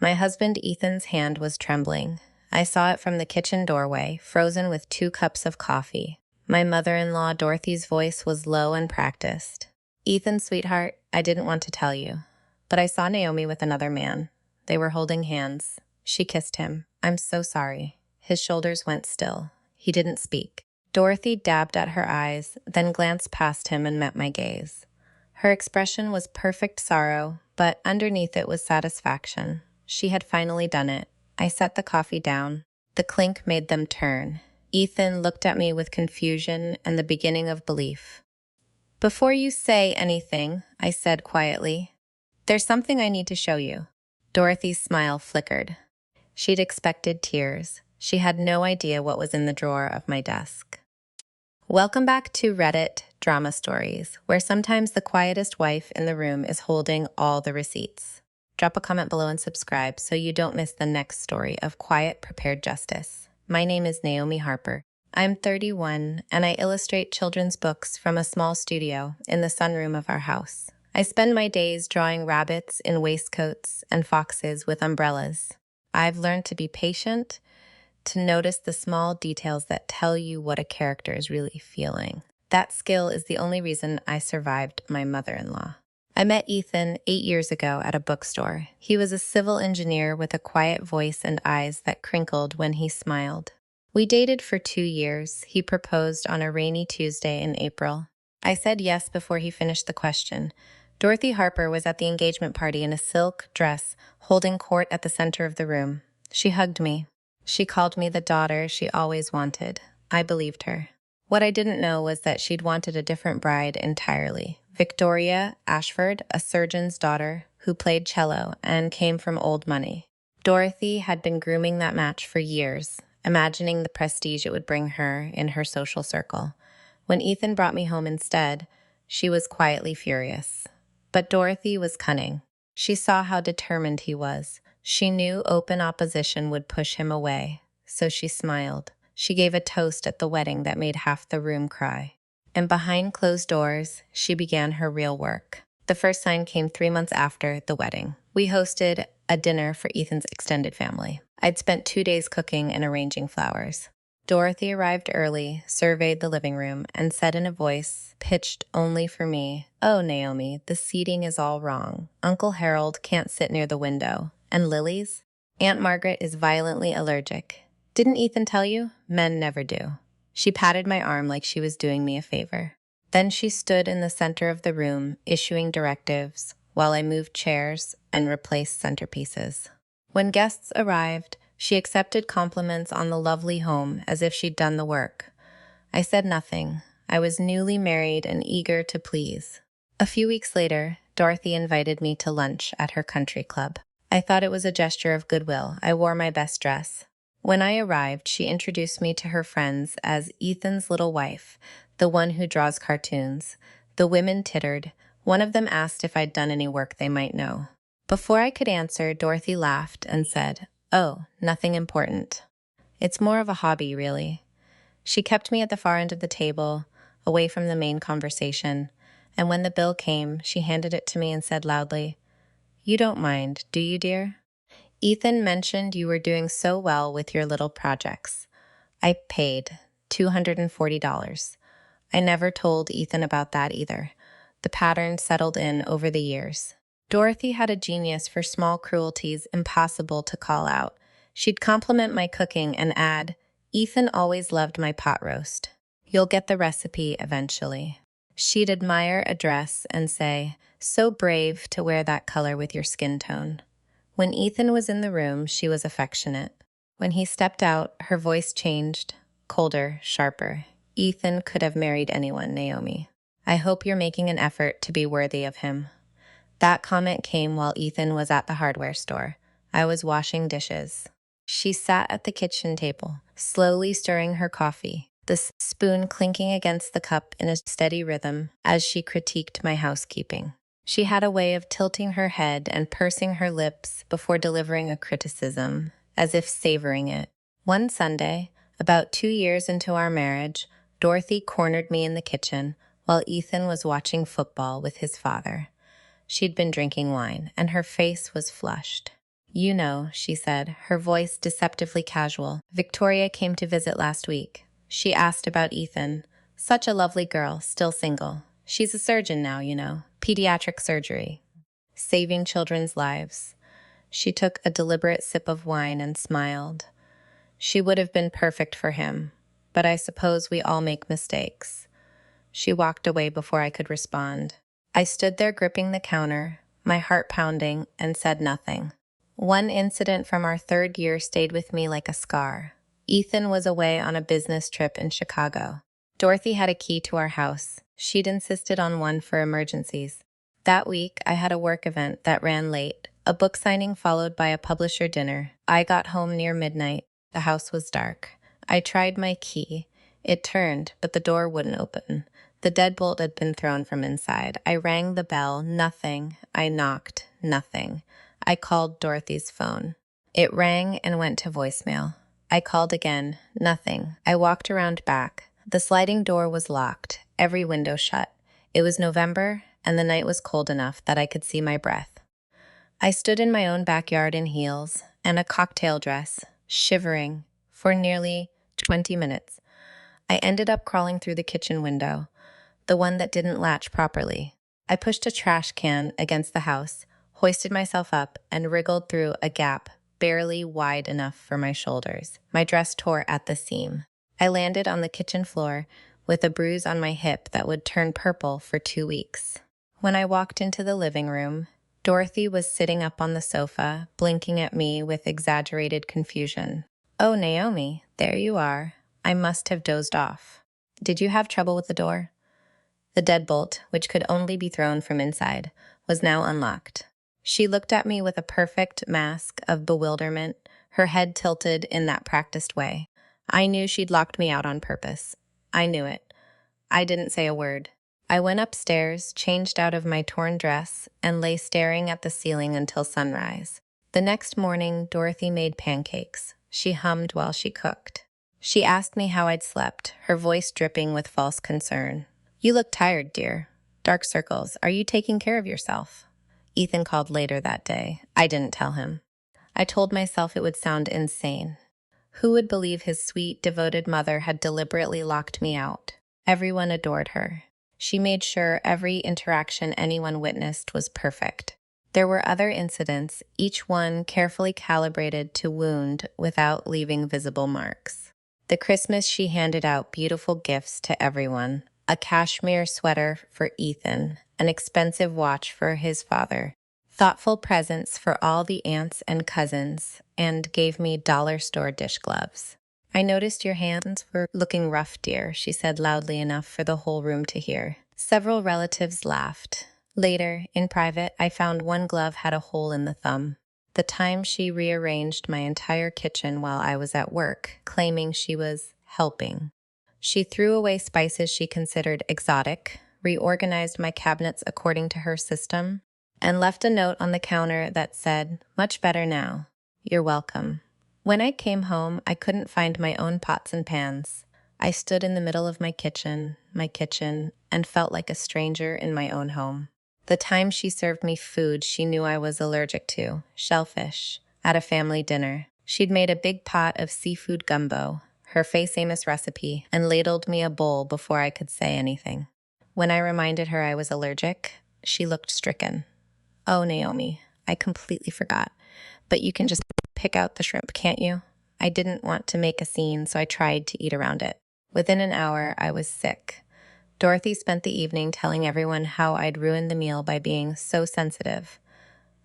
My husband Ethan's hand was trembling. I saw it from the kitchen doorway, frozen with 2 cups of coffee. My mother-in-law Dorothy's voice was low and practiced. "Ethan, sweetheart, I didn't want to tell you, but I saw Naomi with another man. They were holding hands. She kissed him. I'm so sorry." His shoulders went still. He didn't speak. Dorothy dabbed at her eyes, then glanced past him and met my gaze. Her expression was perfect sorrow, but underneath it was satisfaction. She had finally done it. I set the coffee down. The clink made them turn. Ethan looked at me with confusion and the beginning of belief. "Before you say anything," I said quietly, "there's something I need to show you." Dorothy's smile flickered. She'd expected tears. She had no idea what was in the drawer of my desk. Welcome back to Reddit Drama Stories, where sometimes the quietest wife in the room is holding all the receipts. Drop a comment below and subscribe so you don't miss the next story of quiet, prepared justice. My name is Naomi Harper. I'm 31, and I illustrate children's books from a small studio in the sunroom of our house. I spend my days drawing rabbits in waistcoats and foxes with umbrellas. I've learned to be patient, to notice the small details that tell you what a character is really feeling. That skill is the only reason I survived my mother-in-law. I met Ethan 8 years ago at a bookstore. He was a civil engineer with a quiet voice and eyes that crinkled when he smiled. We dated for 2 years. He proposed on a rainy Tuesday in April. I said yes before he finished the question. Dorothy Harper was at the engagement party in a silk dress, holding court at the center of the room. She hugged me. She called me the daughter she always wanted. I believed her. What I didn't know was that she'd wanted a different bride entirely. Victoria Ashford, a surgeon's daughter who played cello and came from old money. Dorothy had been grooming that match for years, imagining the prestige it would bring her in her social circle. When Ethan brought me home instead, she was quietly furious. But Dorothy was cunning. She saw how determined he was. She knew open opposition would push him away, so she smiled. She gave a toast at the wedding that made half the room cry. And behind closed doors, she began her real work. The first sign came 3 months after the wedding. We hosted a dinner for Ethan's extended family. I'd spent 2 days cooking and arranging flowers. Dorothy arrived early, surveyed the living room, and said in a voice pitched only for me, "Oh, Naomi, the seating is all wrong. Uncle Harold can't sit near the window. And lilies? Aunt Margaret is violently allergic. Didn't Ethan tell you? Men never do." She patted my arm like she was doing me a favor. Then she stood in the center of the room, issuing directives, while I moved chairs and replaced centerpieces. When guests arrived, she accepted compliments on the lovely home as if she'd done the work. I said nothing. I was newly married and eager to please. A few weeks later, Dorothy invited me to lunch at her country club. I thought it was a gesture of goodwill. I wore my best dress. When I arrived, she introduced me to her friends as Ethan's little wife, the one who draws cartoons. The women tittered. One of them asked if I'd done any work they might know. Before I could answer, Dorothy laughed and said, "Oh, nothing important. It's more of a hobby, really." She kept me at the far end of the table, away from the main conversation, and when the bill came, she handed it to me and said loudly, "You don't mind, do you, dear? Ethan mentioned you were doing so well with your little projects." I paid $240. I never told Ethan about that either. The pattern settled in over the years. Dorothy had a genius for small cruelties impossible to call out. She'd compliment my cooking and add, "Ethan always loved my pot roast. You'll get the recipe eventually." She'd admire a dress and say, "So brave to wear that color with your skin tone." When Ethan was in the room, she was affectionate. When he stepped out, her voice changed, colder, sharper. "Ethan could have married anyone, Naomi. I hope you're making an effort to be worthy of him." That comment came while Ethan was at the hardware store. I was washing dishes. She sat at the kitchen table, slowly stirring her coffee, the spoon clinking against the cup in a steady rhythm as she critiqued my housekeeping. She had a way of tilting her head and pursing her lips before delivering a criticism, as if savoring it. One Sunday, about 2 years into our marriage, Dorothy cornered me in the kitchen while Ethan was watching football with his father. She'd been drinking wine, and her face was flushed. You know, she said, her voice deceptively casual. Victoria came to visit last week. She asked about Ethan. Such a lovely girl, still single. She's a surgeon now, you know. Pediatric surgery. Saving children's lives. She took a deliberate sip of wine and smiled. She would have been perfect for him, but I suppose we all make mistakes. She walked away before I could respond. I stood there gripping the counter, my heart pounding, and said nothing. One incident from our third year stayed with me like a scar. Ethan was away on a business trip in Chicago. Dorothy had a key to our house. She'd insisted on one for emergencies. That week, I had a work event that ran late, a book signing followed by a publisher dinner. I got home near midnight. The house was dark. I tried my key. It turned, but the door wouldn't open. The deadbolt had been thrown from inside. I rang the bell. Nothing. I knocked. Nothing. I called Dorothy's phone. It rang and went to voicemail. I called again. Nothing. I walked around back. The sliding door was locked, every window shut. It was November, and the night was cold enough that I could see my breath. I stood in my own backyard in heels and a cocktail dress, shivering, for nearly 20 minutes. I ended up crawling through the kitchen window, the one that didn't latch properly. I pushed a trash can against the house, hoisted myself up, and wriggled through a gap barely wide enough for my shoulders. My dress tore at the seam. I landed on the kitchen floor with a bruise on my hip that would turn purple for 2 weeks. When I walked into the living room, Dorothy was sitting up on the sofa, blinking at me with exaggerated confusion. "Oh, Naomi, there you are. I must have dozed off. Did you have trouble with the door?" The deadbolt, which could only be thrown from inside, was now unlocked. She looked at me with a perfect mask of bewilderment, her head tilted in that practiced way. I knew she'd locked me out on purpose. I knew it. I didn't say a word. I went upstairs, changed out of my torn dress, and lay staring at the ceiling until sunrise. The next morning, Dorothy made pancakes. She hummed while she cooked. She asked me how I'd slept, her voice dripping with false concern. "You look tired, dear. Dark circles. Are you taking care of yourself?" Ethan called later that day. I didn't tell him. I told myself it would sound insane. Who would believe his sweet, devoted mother had deliberately locked me out? Everyone adored her. She made sure every interaction anyone witnessed was perfect. There were other incidents, each one carefully calibrated to wound without leaving visible marks. The Christmas she handed out beautiful gifts to everyone, a cashmere sweater for Ethan, an expensive watch for his father, thoughtful presents for all the aunts and cousins, and gave me dollar store dish gloves. "I noticed your hands were looking rough, dear," she said loudly enough for the whole room to hear. Several relatives laughed. Later, in private, I found one glove had a hole in the thumb. The time she rearranged my entire kitchen while I was at work, claiming she was helping. She threw away spices she considered exotic, reorganized my cabinets according to her system, and left a note on the counter that said, "Much better now. You're welcome." When I came home, I couldn't find my own pots and pans. I stood in the middle of my kitchen, and felt like a stranger in my own home. The time she served me food she knew I was allergic to, shellfish, at a family dinner. She'd made a big pot of seafood gumbo, her famous recipe, and ladled me a bowl before I could say anything. When I reminded her I was allergic, she looked stricken. "Oh, Naomi, I completely forgot. But you can just pick out the shrimp, can't you?" I didn't want to make a scene, so I tried to eat around it. Within an hour, I was sick. Dorothy spent the evening telling everyone how I'd ruined the meal by being so sensitive.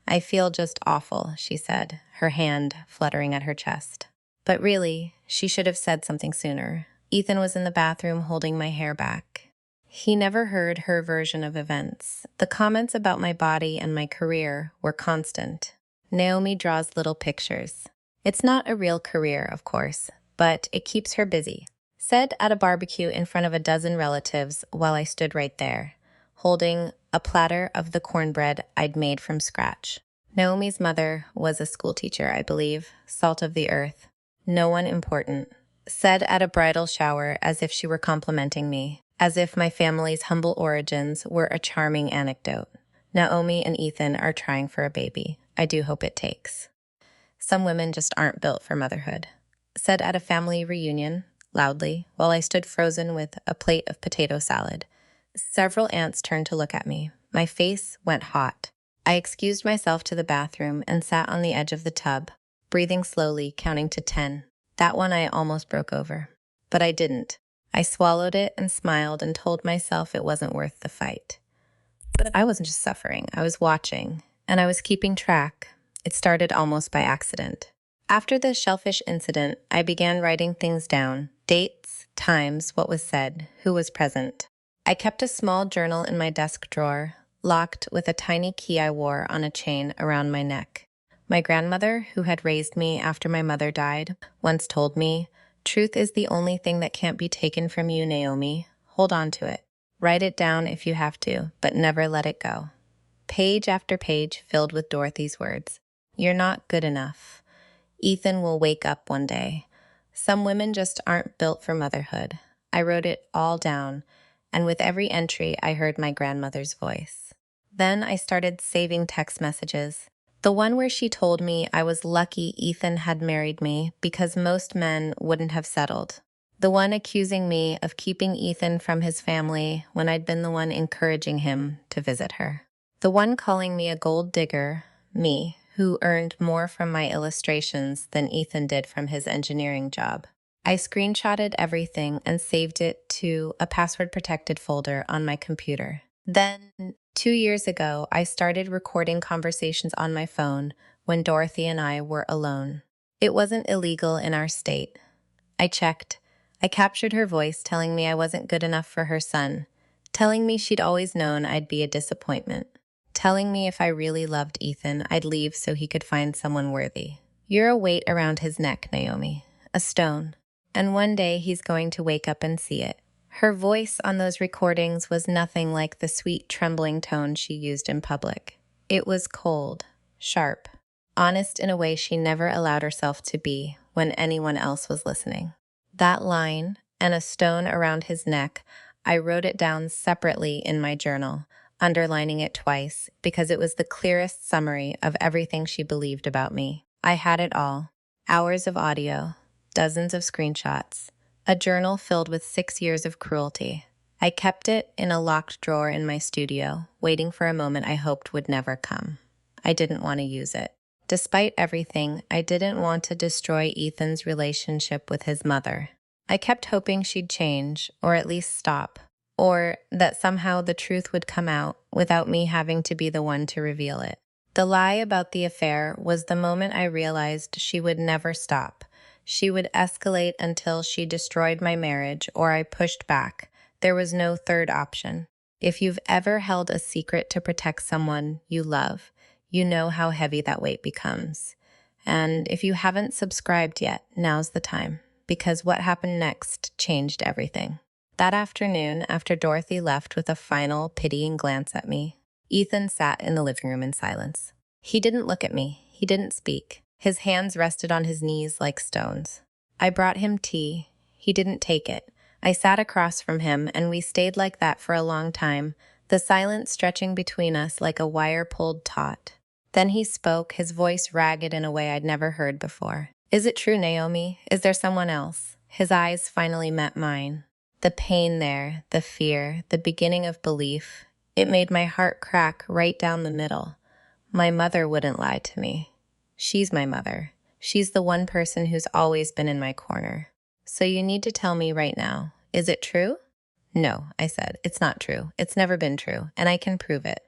"I feel just awful," she said, her hand fluttering at her chest. But really, she should have said something sooner. Ethan was in the bathroom holding my hair back. He never heard her version of events. The comments about my body and my career were constant. "Naomi draws little pictures. It's not a real career, of course, but it keeps her busy," said at a barbecue in front of a dozen relatives while I stood right there, holding a platter of the cornbread I'd made from scratch. Naomi's mother was a schoolteacher, I believe, salt of the earth. No one important. Said at a bridal shower as if she were complimenting me, as if my family's humble origins were a charming anecdote. "Naomi and Ethan are trying for a baby. I do hope it takes." Some women just aren't built for motherhood, said at a family reunion, loudly, while I stood frozen with a plate of potato salad. Several aunts turned to look at me. My face went hot. I excused myself to the bathroom and sat on the edge of the tub, breathing slowly, counting to 10. That one I almost broke over. But I didn't. I swallowed it and smiled and told myself it wasn't worth the fight. But I wasn't just suffering, I was watching, and I was keeping track. It started almost by accident. After the shellfish incident, I began writing things down: dates, times, what was said, who was present. I kept a small journal in my desk drawer, locked with a tiny key I wore on a chain around my neck. My grandmother, who had raised me after my mother died, once told me, "Truth is the only thing that can't be taken from you, Naomi. Hold on to it. Write it down if you have to, but never let it go." Page after page filled with Dorothy's words. "You're not good enough. Ethan will wake up one day. Some women just aren't built for motherhood." I wrote it all down, and with every entry, I heard my grandmother's voice. Then I started saving text messages. The one where she told me I was lucky Ethan had married me because most men wouldn't have settled. The one accusing me of keeping Ethan from his family when I'd been the one encouraging him to visit her. The one calling me a gold digger, me, who earned more from my illustrations than Ethan did from his engineering job. I screenshotted everything and saved it to a password-protected folder on my computer. Then, 2 years ago, I started recording conversations on my phone when Dorothy and I were alone. It wasn't illegal in our state. I checked. I captured her voice telling me I wasn't good enough for her son, telling me she'd always known I'd be a disappointment, telling me if I really loved Ethan, I'd leave so he could find someone worthy. "You're a weight around his neck, Naomi, a stone, and one day he's going to wake up and see it." Her voice on those recordings was nothing like the sweet, trembling tone she used in public. It was cold, sharp, honest in a way she never allowed herself to be when anyone else was listening. That line, "and a stone around his neck," I wrote it down separately in my journal, underlining it twice, because it was the clearest summary of everything she believed about me. I had it all. Hours of audio, dozens of screenshots, a journal filled with 6 years of cruelty. I kept it in a locked drawer in my studio, waiting for a moment I hoped would never come. I didn't want to use it. Despite everything, I didn't want to destroy Ethan's relationship with his mother. I kept hoping she'd change, or at least stop, or that somehow the truth would come out without me having to be the one to reveal it. The lie about the affair was the moment I realized she would never stop. She would escalate until she destroyed my marriage or I pushed back. There was no third option. If you've ever held a secret to protect someone you love, you know how heavy that weight becomes. And if you haven't subscribed yet, now's the time, because what happened next changed everything. That afternoon, after Dorothy left with a final pitying glance at me, Ethan sat in the living room in silence. He didn't look at me. He didn't speak. His hands rested on his knees like stones. I brought him tea. He didn't take it. I sat across from him, and we stayed like that for a long time, the silence stretching between us like a wire-pulled taut. Then he spoke, his voice ragged in a way I'd never heard before. "Is it true, Naomi? Is there someone else?" His eyes finally met mine. The pain there, the fear, the beginning of belief, it made my heart crack right down the middle. My mother wouldn't lie to me. She's my mother. She's the one person who's always been in my corner. "So you need to tell me right now. Is it true?" "No," I said. "It's not true. It's never been true, and I can prove it."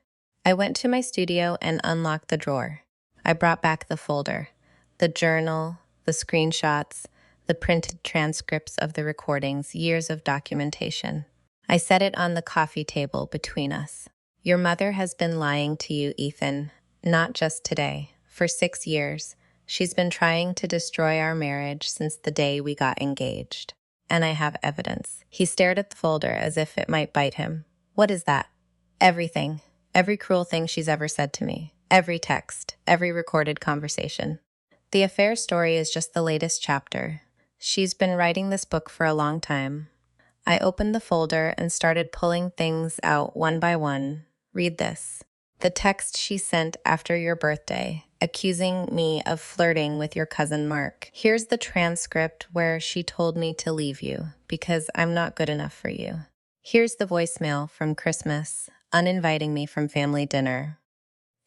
I went to my studio and unlocked the drawer. I brought back the folder, the journal, the screenshots, the printed transcripts of the recordings, years of documentation. I set it on the coffee table between us. "Your mother has been lying to you, Ethan, not just today. For 6 years, she's been trying to destroy our marriage since the day we got engaged. And I have evidence." He stared at the folder as if it might bite him. "What is that?" "Everything. Every cruel thing she's ever said to me. Every text. Every recorded conversation. The affair story is just the latest chapter. She's been writing this book for a long time." I opened the folder and started pulling things out one by one. "Read this." The text she sent after your birthday, accusing me of flirting with your cousin Mark. Here's the transcript where she told me to leave you because I'm not good enough for you. Here's the voicemail from Christmas, uninviting me from family dinner.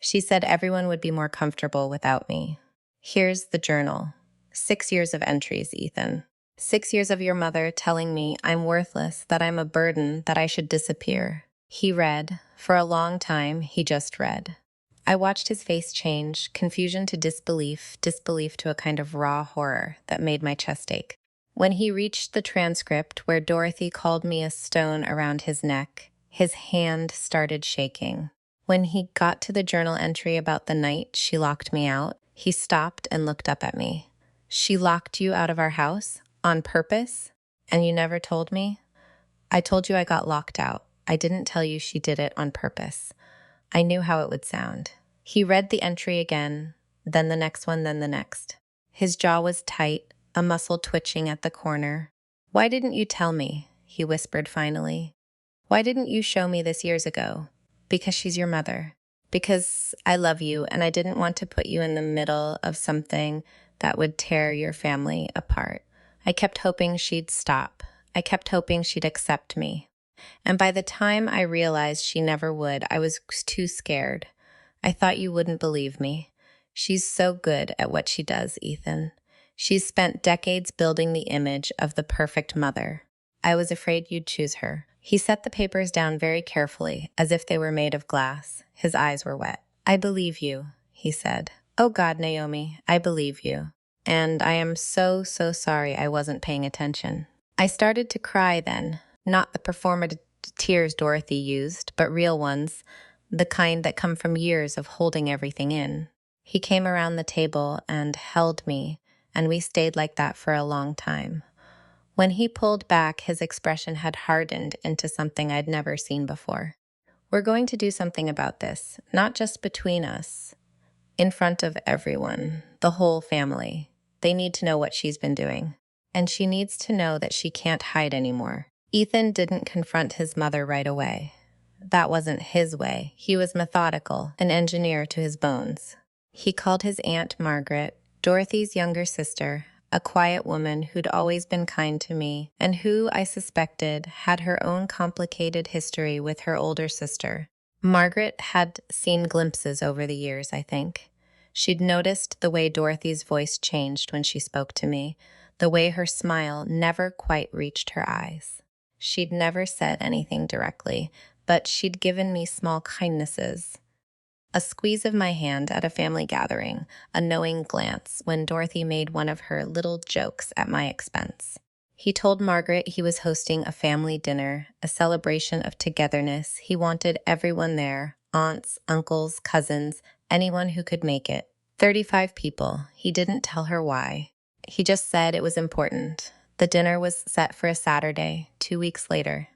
She said everyone would be more comfortable without me. Here's the journal. 6 years of entries, Ethan. 6 years of your mother telling me I'm worthless, that I'm a burden, that I should disappear. He read. For a long time, he just read. I watched his face change, confusion to disbelief, disbelief to a kind of raw horror that made my chest ache. When he reached the transcript where Dorothy called me a stone around his neck, his hand started shaking. When he got to the journal entry about the night she locked me out, he stopped and looked up at me. She locked you out of our house? On purpose? And you never told me? I told you I got locked out. I didn't tell you she did it on purpose. I knew how it would sound. He read the entry again, then the next one, then the next. His jaw was tight, a muscle twitching at the corner. Why didn't you tell me? He whispered finally. Why didn't you show me this years ago? Because she's your mother. Because I love you and I didn't want to put you in the middle of something that would tear your family apart. I kept hoping she'd stop. I kept hoping she'd accept me. And by the time I realized she never would, I was too scared. I thought you wouldn't believe me. She's so good at what she does, Ethan. She's spent decades building the image of the perfect mother. I was afraid you'd choose her. He set the papers down very carefully, as if they were made of glass. His eyes were wet. I believe you, he said. Oh God, Naomi, I believe you. And I am so, so sorry I wasn't paying attention. I started to cry then, not the performative tears Dorothy used, but real ones, the kind that come from years of holding everything in. He came around the table and held me, and we stayed like that for a long time. When he pulled back, his expression had hardened into something I'd never seen before. We're going to do something about this, not just between us, in front of everyone, the whole family. They need to know what she's been doing. And she needs to know that she can't hide anymore. Ethan didn't confront his mother right away. That wasn't his way. He was methodical, an engineer to his bones. He called his Aunt Margaret, Dorothy's younger sister, a quiet woman who'd always been kind to me, and who, I suspected, had her own complicated history with her older sister. Margaret had seen glimpses over the years, I think. She'd noticed the way Dorothy's voice changed when she spoke to me, the way her smile never quite reached her eyes. She'd never said anything directly, but she'd given me small kindnesses. A squeeze of my hand at a family gathering, a knowing glance when Dorothy made one of her little jokes at my expense. He told Margaret he was hosting a family dinner, a celebration of togetherness. He wanted everyone there, aunts, uncles, cousins, anyone who could make it. 35 people. He didn't tell her why. He just said it was important. The dinner was set for a Saturday, 2 weeks later.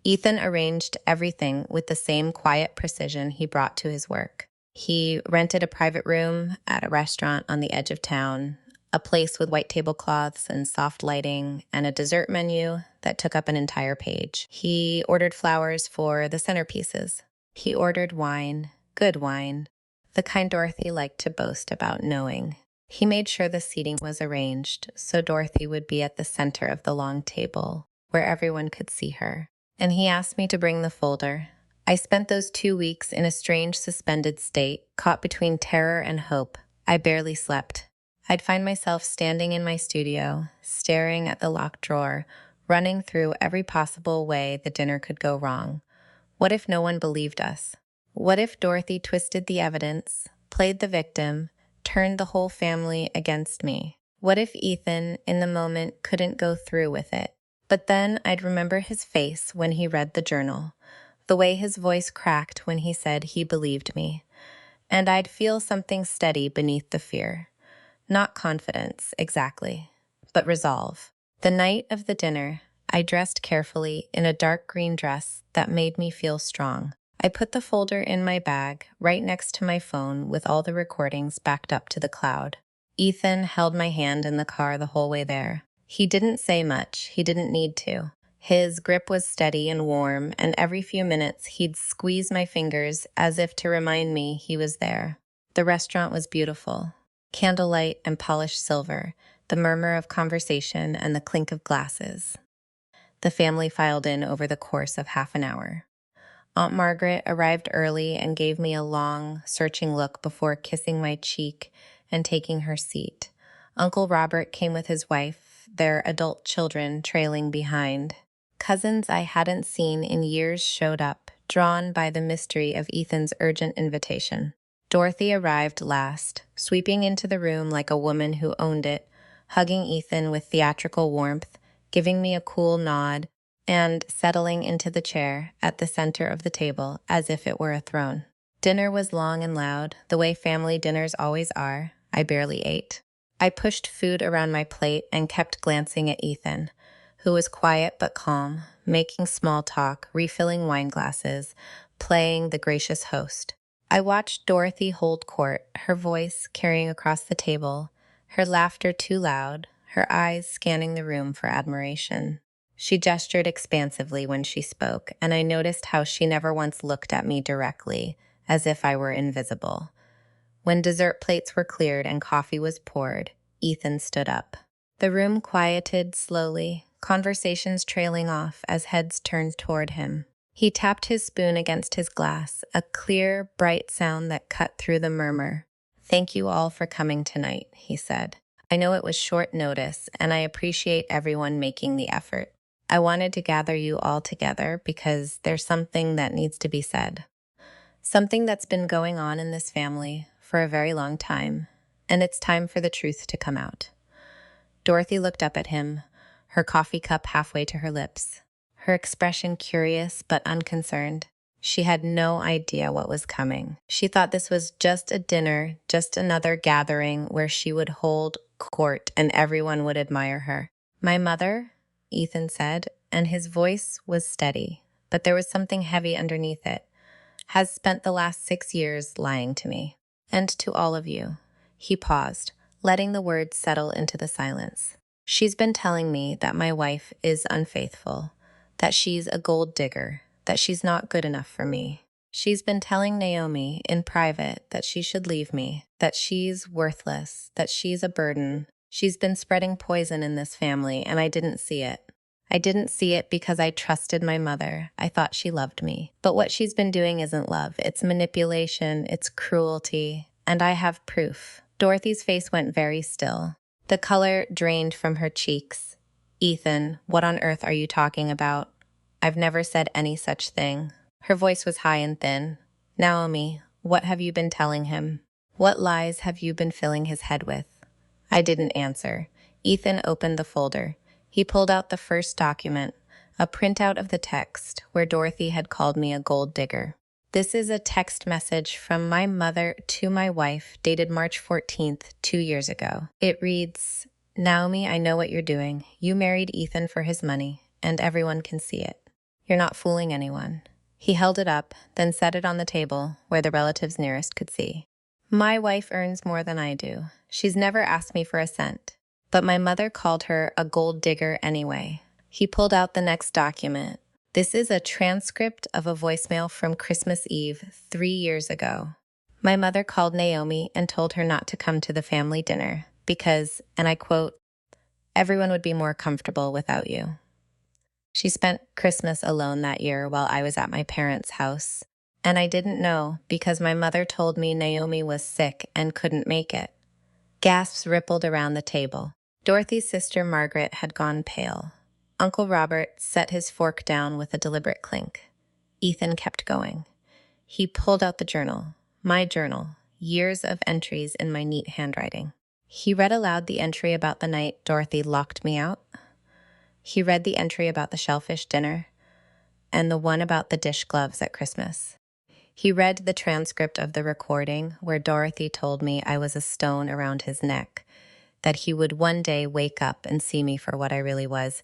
Ethan arranged everything with the same quiet precision he brought to his work. He rented a private room at a restaurant on the edge of town, a place with white tablecloths and soft lighting, and a dessert menu that took up an entire page. He ordered flowers for the centerpieces. He ordered wine, good wine, the kind Dorothy liked to boast about knowing. He made sure the seating was arranged so Dorothy would be at the center of the long table, where everyone could see her. And he asked me to bring the folder. I spent those 2 weeks in a strange suspended state, caught between terror and hope. I barely slept. I'd find myself standing in my studio, staring at the locked drawer, running through every possible way the dinner could go wrong. What if no one believed us? What if Dorothy twisted the evidence, played the victim, turned the whole family against me? What if Ethan, in the moment, couldn't go through with it? But then I'd remember his face when he read the journal, the way his voice cracked when he said he believed me, and I'd feel something steady beneath the fear. Not confidence, exactly, but resolve. The night of the dinner, I dressed carefully in a dark green dress that made me feel strong. I put the folder in my bag, right next to my phone with all the recordings backed up to the cloud. Ethan held my hand in the car the whole way there. He didn't say much. He didn't need to. His grip was steady and warm, and every few minutes he'd squeeze my fingers as if to remind me he was there. The restaurant was beautiful. Candlelight and polished silver, the murmur of conversation and the clink of glasses. The family filed in over the course of half an hour. Aunt Margaret arrived early and gave me a long, searching look before kissing my cheek and taking her seat. Uncle Robert came with his wife, their adult children trailing behind. Cousins I hadn't seen in years showed up, drawn by the mystery of Ethan's urgent invitation. Dorothy arrived last, sweeping into the room like a woman who owned it, hugging Ethan with theatrical warmth, giving me a cool nod, and settling into the chair at the center of the table as if it were a throne. Dinner was long and loud, the way family dinners always are. I barely ate. I pushed food around my plate and kept glancing at Ethan, who was quiet but calm, making small talk, refilling wine glasses, playing the gracious host. I watched Dorothy hold court, her voice carrying across the table, her laughter too loud, her eyes scanning the room for admiration. She gestured expansively when she spoke, and I noticed how she never once looked at me directly, as if I were invisible. When dessert plates were cleared and coffee was poured, Ethan stood up. The room quieted slowly, conversations trailing off as heads turned toward him. He tapped his spoon against his glass, a clear, bright sound that cut through the murmur. "Thank you all for coming tonight," he said. "I know it was short notice, and I appreciate everyone making the effort. I wanted to gather you all together because there's something that needs to be said. Something that's been going on in this family for a very long time, and it's time for the truth to come out." Dorothy looked up at him, her coffee cup halfway to her lips, her expression curious but unconcerned. She had no idea what was coming. She thought this was just a dinner, just another gathering where she would hold court and everyone would admire her. "My mother," Ethan said, and his voice was steady, but there was something heavy underneath it, "has spent the last 6 years lying to me. And to all of you." He paused, letting the words settle into the silence. "She's been telling me that my wife is unfaithful, that she's a gold digger, that she's not good enough for me. She's been telling Naomi in private that she should leave me, that she's worthless, that she's a burden. She's been spreading poison in this family, and I didn't see it. I didn't see it because I trusted my mother. I thought she loved me. But what she's been doing isn't love. It's manipulation, it's cruelty, and I have proof." Dorothy's face went very still. The color drained from her cheeks. "Ethan, what on earth are you talking about? I've never said any such thing." Her voice was high and thin. "Naomi, what have you been telling him? What lies have you been filling his head with?" I didn't answer. Ethan opened the folder. He pulled out the first document, a printout of the text where Dorothy had called me a gold digger. "This is a text message from my mother to my wife, dated March 14th, 2 years ago. It reads, 'Naomi, I know what you're doing. You married Ethan for his money, and everyone can see it. You're not fooling anyone.'" He held it up, then set it on the table where the relatives nearest could see. "My wife earns more than I do. She's never asked me for a cent. But my mother called her a gold digger anyway." He pulled out the next document. "This is a transcript of a voicemail from Christmas Eve 3 years ago. My mother called Naomi and told her not to come to the family dinner because, and I quote, 'everyone would be more comfortable without you.' She spent Christmas alone that year while I was at my parents' house, and I didn't know because my mother told me Naomi was sick and couldn't make it." Gasps rippled around the table. Dorothy's sister Margaret had gone pale. Uncle Robert set his fork down with a deliberate clink. Ethan kept going. He pulled out the journal, my journal, years of entries in my neat handwriting. He read aloud the entry about the night Dorothy locked me out. He read the entry about the shellfish dinner, and the one about the dish gloves at Christmas. He read the transcript of the recording where Dorothy told me I was a stone around his neck, that he would one day wake up and see me for what I really was,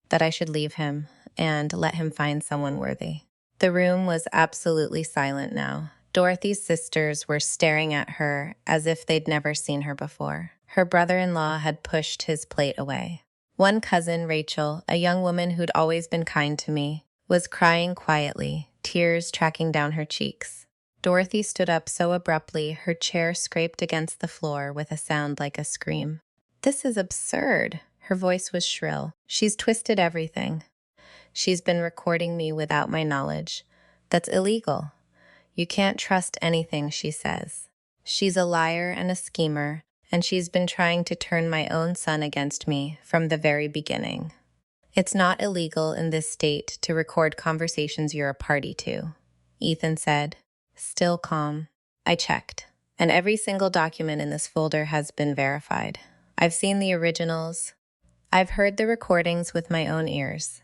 that I should leave him and let him find someone worthy. The room was absolutely silent now. Dorothy's sisters were staring at her as if they'd never seen her before. Her brother-in-law had pushed his plate away. One cousin, Rachel, a young woman who'd always been kind to me, was crying quietly, tears tracking down her cheeks. Dorothy stood up so abruptly her chair scraped against the floor with a sound like a scream. "This is absurd." Her voice was shrill. "She's twisted everything. She's been recording me without my knowledge. That's illegal. You can't trust anything she says. She's a liar and a schemer, and she's been trying to turn my own son against me from the very beginning. It's not illegal in this state to record conversations you're a party to," Ethan said, still calm. "I checked, and every single document in this folder has been verified. I've seen the originals. I've heard the recordings with my own ears."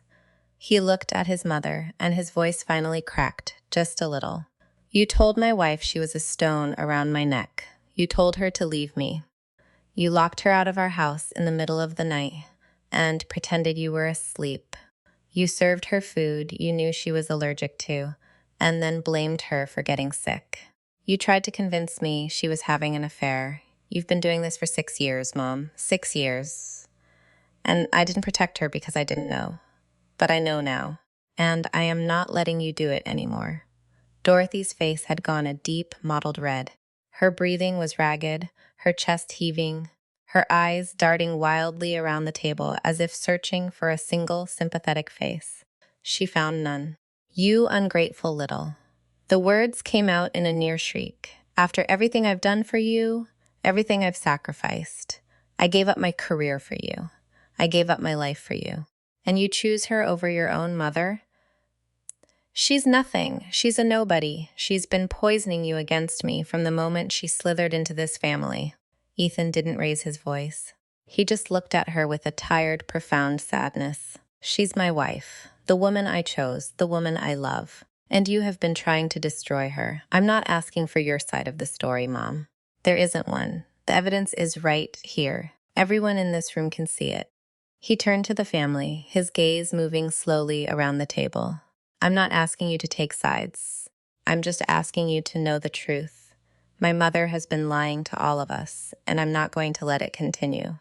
He looked at his mother, and his voice finally cracked, just a little. "You told my wife she was a stone around my neck. You told her to leave me. You locked her out of our house in the middle of the night and pretended you were asleep. You served her food you knew she was allergic to, and then blamed her for getting sick. You tried to convince me she was having an affair. You've been doing this for 6 years, Mom. 6 years. And I didn't protect her because I didn't know. But I know now. And I am not letting you do it anymore." Dorothy's face had gone a deep, mottled red. Her breathing was ragged, her chest heaving, her eyes darting wildly around the table as if searching for a single sympathetic face. She found none. "You ungrateful little." The words came out in a near shriek. "After everything I've done for you, everything I've sacrificed, I gave up my career for you. I gave up my life for you. And you choose her over your own mother? She's nothing. She's a nobody. She's been poisoning you against me from the moment she slithered into this family." Ethan didn't raise his voice. He just looked at her with a tired, profound sadness. "She's my wife, the woman I chose, the woman I love. And you have been trying to destroy her. I'm not asking for your side of the story, Mom. There isn't one. The evidence is right here. Everyone in this room can see it." He turned to the family, his gaze moving slowly around the table. "I'm not asking you to take sides. I'm just asking you to know the truth. My mother has been lying to all of us, and I'm not going to let it continue."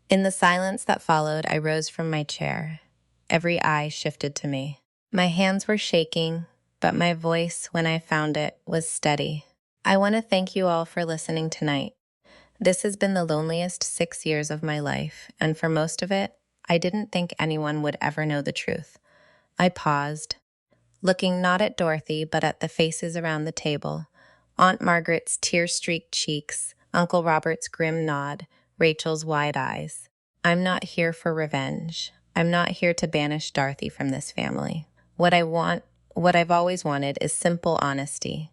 In the silence that followed, I rose from my chair. Every eye shifted to me. My hands were shaking, but my voice, when I found it, was steady. "I want to thank you all for listening tonight. This has been the loneliest 6 years of my life, and for most of it, I didn't think anyone would ever know the truth." I paused, looking not at Dorothy but at the faces around the table. Aunt Margaret's tear-streaked cheeks, Uncle Robert's grim nod, Rachel's wide eyes. "I'm not here for revenge. I'm not here to banish Dorothy from this family. What I've always wanted is simple honesty.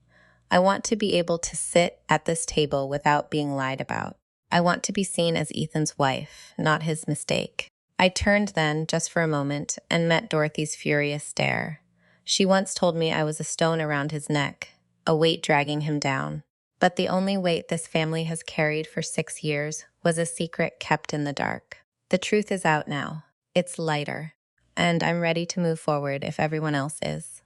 I want to be able to sit at this table without being lied about. I want to be seen as Ethan's wife, not his mistake." I turned then, just for a moment, and met Dorothy's furious stare. She once told me I was a stone around his neck, a weight dragging him down. But the only weight this family has carried for 6 years was a secret kept in the dark. The truth is out now. It's lighter. And I'm ready to move forward if everyone else is.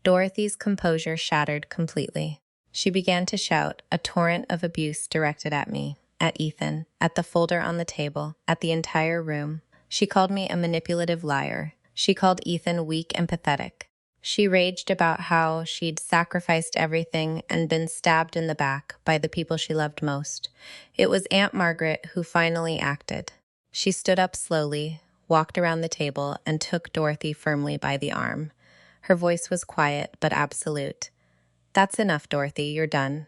Dorothy's composure shattered completely. She began to shout, a torrent of abuse directed at me, at Ethan, at the folder on the table, at the entire room. She called me a manipulative liar. She called Ethan weak and pathetic. She raged about how she'd sacrificed everything and been stabbed in the back by the people she loved most. It was Aunt Margaret who finally acted. She stood up slowly, walked around the table, and took Dorothy firmly by the arm. Her voice was quiet but absolute. "That's enough, Dorothy. You're done."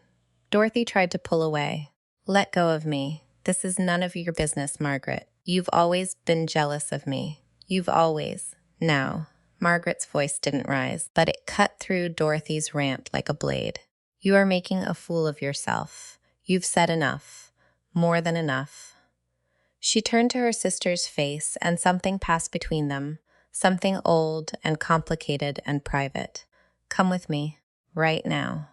Dorothy tried to pull away. "Let go of me. This is none of your business, Margaret. You've always been jealous of me. You've always. Now." Margaret's voice didn't rise, but it cut through Dorothy's rant like a blade. "You are making a fool of yourself. You've said enough. More than enough." She turned to her sister's face, and something passed between them, something old and complicated and private. "Come with me. Right now."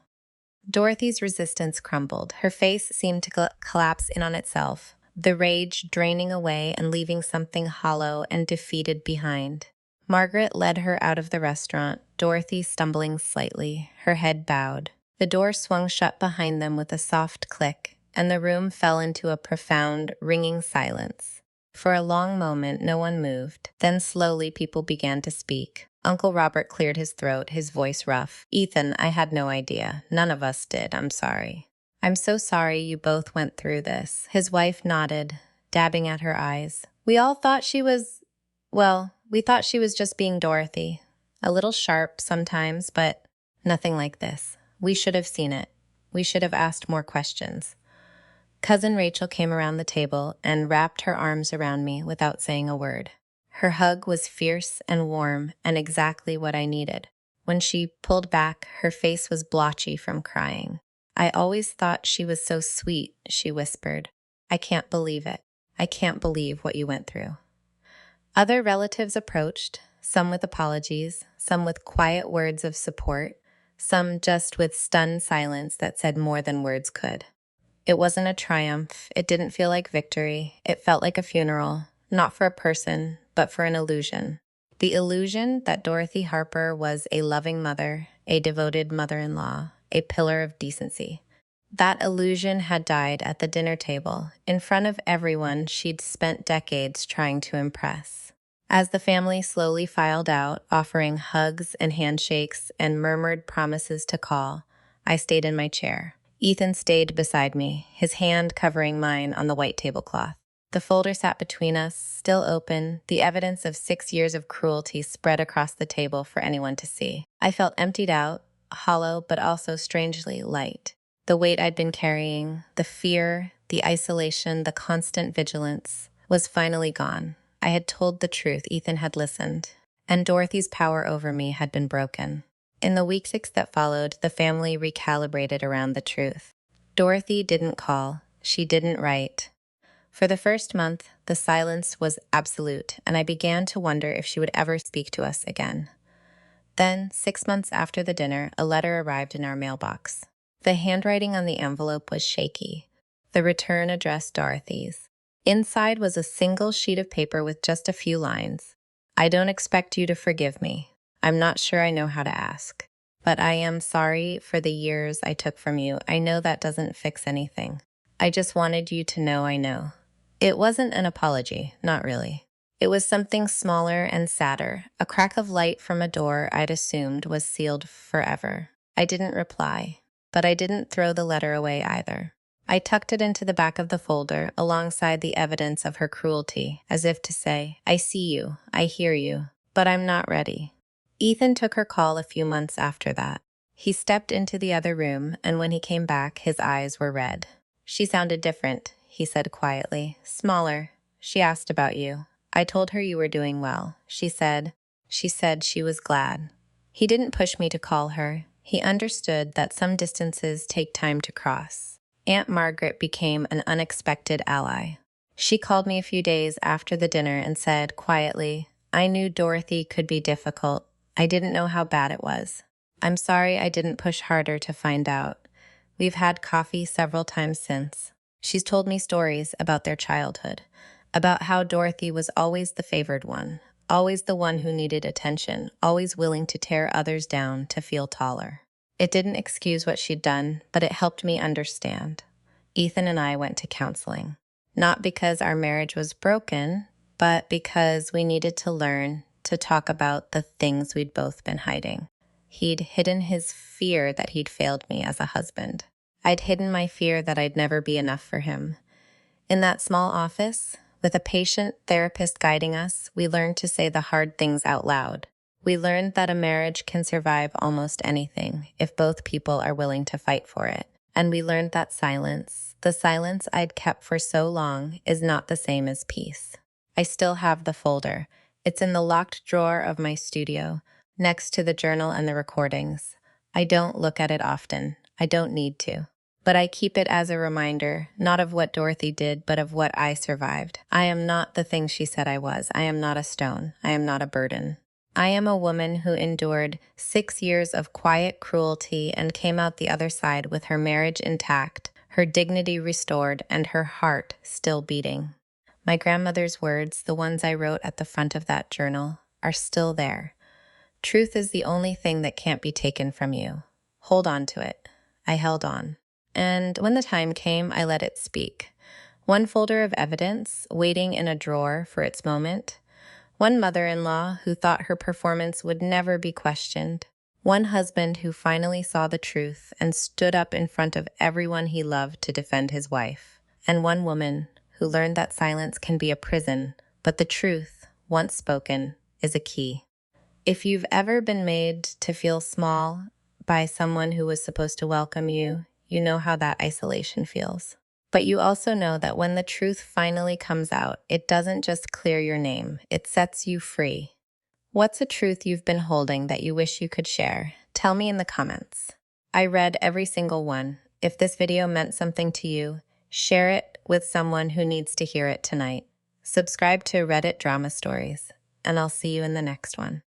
Dorothy's resistance crumbled. Her face seemed to collapse in on itself, the rage draining away and leaving something hollow and defeated behind. Margaret led her out of the restaurant, Dorothy stumbling slightly, her head bowed. The door swung shut behind them with a soft click, and the room fell into a profound, ringing silence. For a long moment, no one moved. Then slowly, people began to speak. Uncle Robert cleared his throat, his voice rough. "Ethan, I had no idea. None of us did. I'm sorry." "I'm so sorry you both went through this." His wife nodded, dabbing at her eyes. "We all thought she was, well, we thought she was just being Dorothy. A little sharp sometimes, but nothing like this. We should have seen it. We should have asked more questions." Cousin Rachel came around the table and wrapped her arms around me without saying a word. Her hug was fierce and warm and exactly what I needed. When she pulled back, her face was blotchy from crying. "I always thought she was so sweet," she whispered. "I can't believe it. I can't believe what you went through." Other relatives approached, some with apologies, some with quiet words of support, some just with stunned silence that said more than words could. It wasn't a triumph. It didn't feel like victory. It felt like a funeral, not for a person, but for an illusion. The illusion that Dorothy Harper was a loving mother, a devoted mother-in-law, a pillar of decency. That illusion had died at the dinner table, in front of everyone she'd spent decades trying to impress. As the family slowly filed out, offering hugs and handshakes and murmured promises to call, I stayed in my chair. Ethan stayed beside me, his hand covering mine on the white tablecloth. The folder sat between us, still open, the evidence of 6 years of cruelty spread across the table for anyone to see. I felt emptied out, hollow, but also strangely light. The weight I'd been carrying, the fear, the isolation, the constant vigilance, was finally gone. I had told the truth, Ethan had listened, and Dorothy's power over me had been broken. In the weeks that followed, the family recalibrated around the truth. Dorothy didn't call. She didn't write. For the first month, the silence was absolute, and I began to wonder if she would ever speak to us again. Then, 6 months after the dinner, a letter arrived in our mailbox. The handwriting on the envelope was shaky. The return address Dorothy's. Inside was a single sheet of paper with just a few lines. "I don't expect you to forgive me. I'm not sure I know how to ask. But I am sorry for the years I took from you. I know that doesn't fix anything. I just wanted you to know I know." It wasn't an apology, not really. It was something smaller and sadder, a crack of light from a door I'd assumed was sealed forever. I didn't reply, but I didn't throw the letter away either. I tucked it into the back of the folder alongside the evidence of her cruelty, as if to say, "I see you, I hear you, but I'm not ready." Ethan took her call a few months after that. He stepped into the other room, and when he came back, his eyes were red. "She sounded different," he said quietly. "Smaller. She asked about you. I told her you were doing well. She said she was glad." He didn't push me to call her. He understood that some distances take time to cross. Aunt Margaret became an unexpected ally. She called me a few days after the dinner and said quietly, "I knew Dorothy could be difficult. I didn't know how bad it was. I'm sorry I didn't push harder to find out. We've had coffee several times since." She's told me stories about their childhood, about how Dorothy was always the favored one, always the one who needed attention, always willing to tear others down to feel taller. It didn't excuse what she'd done, but it helped me understand. Ethan and I went to counseling, not because our marriage was broken, but because we needed to learn to talk about the things we'd both been hiding. He'd hidden his fear that he'd failed me as a husband. I'd hidden my fear that I'd never be enough for him. In that small office, with a patient therapist guiding us, we learned to say the hard things out loud. We learned that a marriage can survive almost anything if both people are willing to fight for it. And we learned that silence, the silence I'd kept for so long, is not the same as peace. I still have the folder. It's in the locked drawer of my studio, next to the journal and the recordings. I don't look at it often. I don't need to. But I keep it as a reminder, not of what Dorothy did, but of what I survived. I am not the thing she said I was. I am not a stone. I am not a burden. I am a woman who endured 6 years of quiet cruelty and came out the other side with her marriage intact, her dignity restored, and her heart still beating. My grandmother's words, the ones I wrote at the front of that journal, are still there. Truth is the only thing that can't be taken from you. Hold on to it. I held on. And when the time came, I let it speak. One folder of evidence waiting in a drawer for its moment. One mother-in-law who thought her performance would never be questioned. One husband who finally saw the truth and stood up in front of everyone he loved to defend his wife. And one woman who learned that silence can be a prison, but the truth, once spoken, is a key. If you've ever been made to feel small by someone who was supposed to welcome you, you know how that isolation feels. But you also know that when the truth finally comes out, it doesn't just clear your name, it sets you free. What's a truth you've been holding that you wish you could share? Tell me in the comments. I read every single one. If this video meant something to you, share it with someone who needs to hear it tonight. Subscribe to Reddit Drama Stories, and I'll see you in the next one.